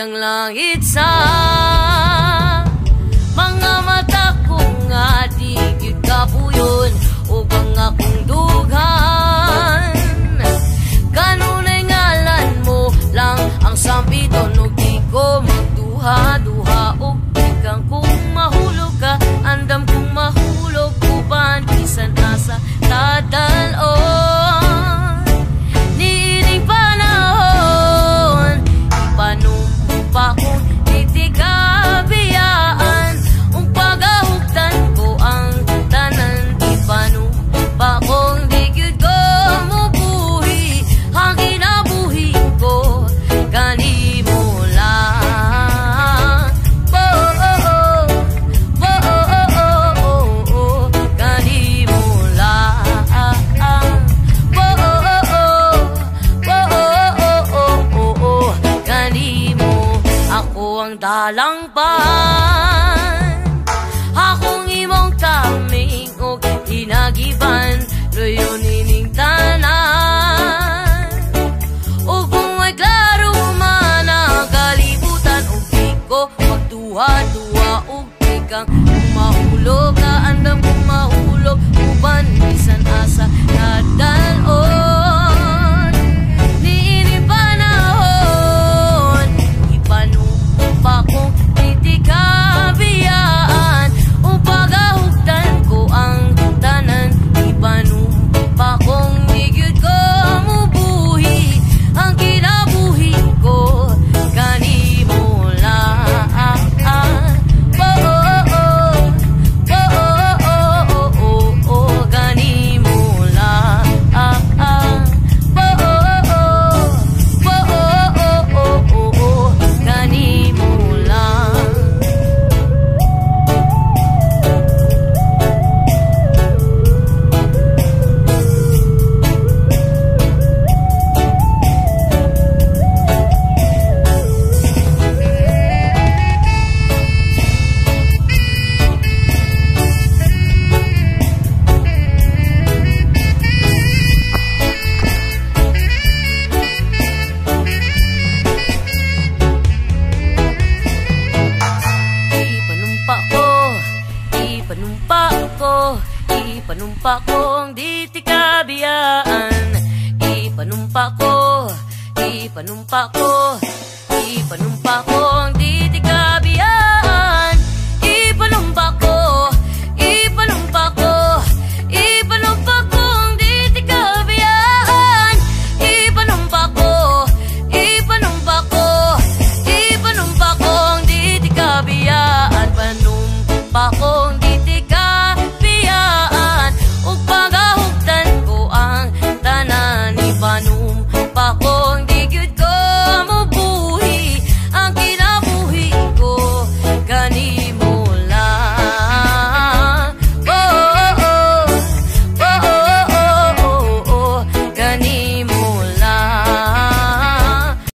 ang langit sa mga mata ko nga di gyud kapuyon o bang akong dughan. Kanunay ngalan mo lang ang sampiton ug di ko magduha-duha og ikang kung mahulog ka andam kung mahulog uban bisan asa tadalon. Niining panahon ipanumpa ko titikabiyaan ung pagahugtan ko ang tanan ipanumpa kong di gyud ko mubuhi ang kinabuhi ko kanimo lang. Kanimo lang. Kanimo ako ang dalangpan, akong imong taming og hinagiban loyon ining tanan. O kung ay klaro man ang kalibutan og di ko magduha-duha og ikang kung mahulog ka andam kung mahulog uban bisan asa nadalon. Niining panahon ipanumpa kong titikabiyaan ung pagahugtan ko ang tanan ipanumpa kong di gyud ko mubuhi ang kinabuhi ko kanimo lang. Kanimo lang. Kanimo lang. Ipanumpa kong di tikabiyaan. Ipanumpa kong